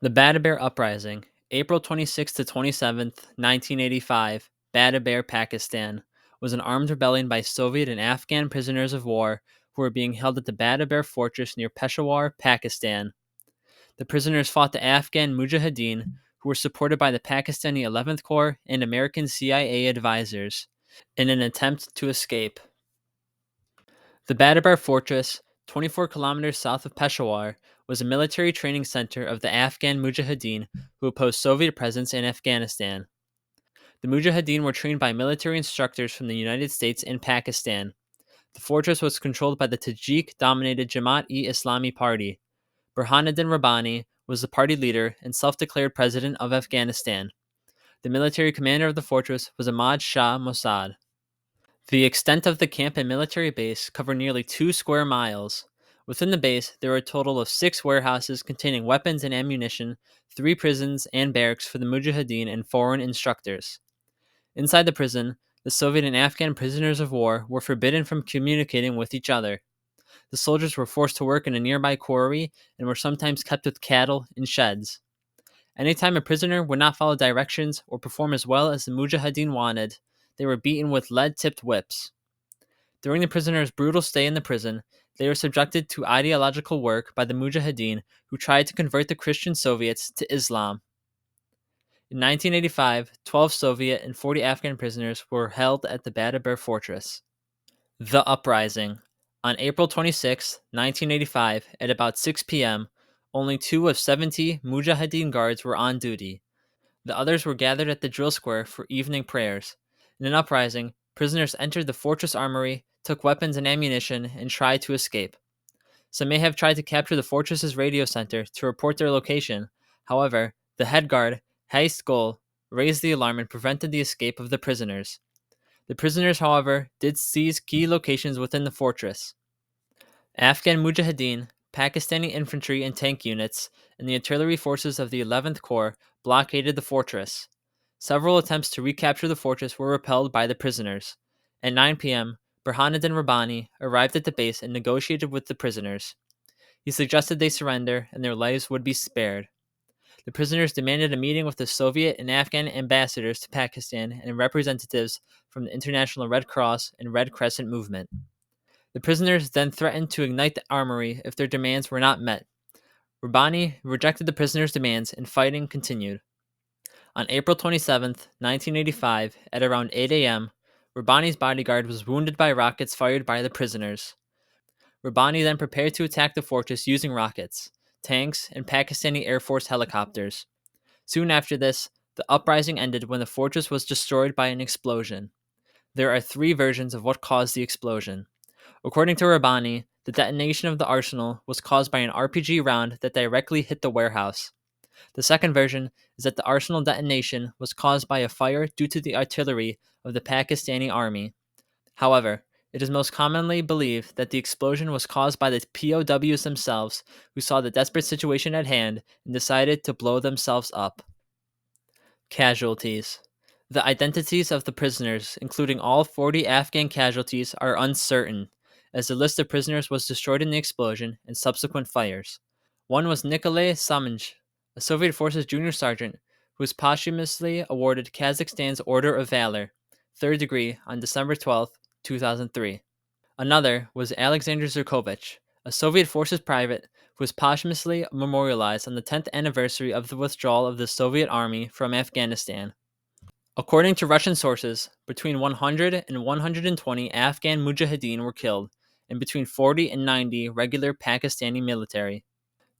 The Badabar Uprising, April 26th to 27th, 1985, Badabar, Pakistan, was an armed rebellion by Soviet and Afghan prisoners of war who were being held at the Badabar fortress near Peshawar, Pakistan. The prisoners fought the Afghan Mujahideen, who were supported by the Pakistani 11th Corps and American CIA advisors, in an attempt to escape. The Badabar fortress, 24 kilometers south of Peshawar, was a military training center of the Afghan Mujahideen who opposed Soviet presence in Afghanistan. The Mujahideen were trained by military instructors from the United States and Pakistan. The fortress was controlled by the Tajik-dominated Jamaat-e-Islami Party. Burhanuddin Rabbani was the party leader and self-declared president of Afghanistan. The military commander of the fortress was Ahmad Shah Mossad. The extent of the camp and military base covered nearly 2 square miles. Within the base, there were a total of 6 warehouses containing weapons and ammunition, 3 prisons and barracks for the Mujahideen and foreign instructors. Inside the prison, the Soviet and Afghan prisoners of war were forbidden from communicating with each other. The soldiers were forced to work in a nearby quarry and were sometimes kept with cattle in sheds. Anytime a prisoner would not follow directions or perform as well as the Mujahideen wanted, they were beaten with lead-tipped whips. During the prisoners' brutal stay in the prison, they were subjected to ideological work by the Mujahideen who tried to convert the Christian Soviets to Islam. In 1985, 12 Soviet and 40 Afghan prisoners were held at the Badabar fortress. The Uprising. On April 26, 1985, at about 6 p.m., only 2 of 70 Mujahideen guards were on duty. The others were gathered at the drill square for evening prayers. In an uprising, prisoners entered the fortress armory, took weapons and ammunition, and tried to escape. Some may have tried to capture the fortress's radio center to report their location. However, the head guard, Heist Gol, raised the alarm and prevented the escape of the prisoners. The prisoners, however, did seize key locations within the fortress. Afghan Mujahideen, Pakistani infantry and tank units, and the artillery forces of the 11th Corps blockaded the fortress. Several attempts to recapture the fortress were repelled by the prisoners. At 9 p.m., Burhanuddin Rabbani arrived at the base and negotiated with the prisoners. He suggested they surrender and their lives would be spared. The prisoners demanded a meeting with the Soviet and Afghan ambassadors to Pakistan and representatives from the International Red Cross and Red Crescent movement. The prisoners then threatened to ignite the armory if their demands were not met. Rabbani rejected the prisoners' demands and fighting continued. On April 27, 1985, at around 8 a.m., Rabbani's bodyguard was wounded by rockets fired by the prisoners. Rabbani then prepared to attack the fortress using rockets, tanks, and Pakistani Air Force helicopters. Soon after this, the uprising ended when the fortress was destroyed by an explosion. There are 3 versions of what caused the explosion. According to Rabbani, the detonation of the arsenal was caused by an RPG round that directly hit the warehouse. The second version is that the arsenal detonation was caused by a fire due to the artillery of the Pakistani army. However, it is most commonly believed that the explosion was caused by the POWs themselves, who saw the desperate situation at hand and decided to blow themselves up. Casualties. The identities of the prisoners, including all 40 Afghan casualties, are uncertain, as the list of prisoners was destroyed in the explosion and subsequent fires. One was Nikolay Saminj, a Soviet Forces junior sergeant who was posthumously awarded Kazakhstan's Order of Valor, 3rd degree, on December 12, 2003. Another was Alexander Zurkovich, a Soviet Forces private who was posthumously memorialized on the 10th anniversary of the withdrawal of the Soviet Army from Afghanistan. According to Russian sources, between 100 and 120 Afghan Mujahideen were killed, and between 40 and 90 regular Pakistani military.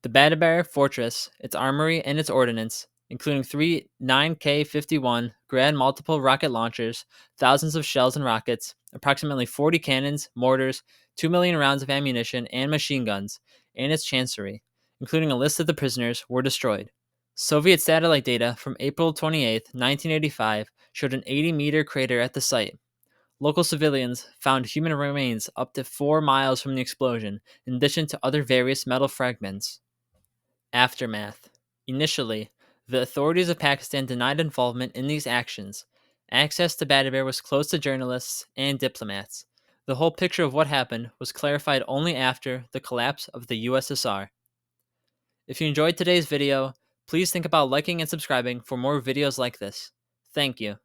The Badabar fortress, its armory, and its ordnance, including 3 9K-51 Grad multiple rocket launchers, thousands of shells and rockets, approximately 40 cannons, mortars, 2 million rounds of ammunition, and machine guns, and its chancery, including a list of the prisoners, were destroyed. Soviet satellite data from April 28, 1985, showed an 80-meter crater at the site. Local civilians found human remains up to 4 miles from the explosion, in addition to other various metal fragments. Aftermath. Initially, the authorities of Pakistan denied involvement in these actions. Access to Badabar was closed to journalists and diplomats. The whole picture of what happened was clarified only after the collapse of the USSR. If you enjoyed today's video, Please think about liking and subscribing for more videos like this. Thank you.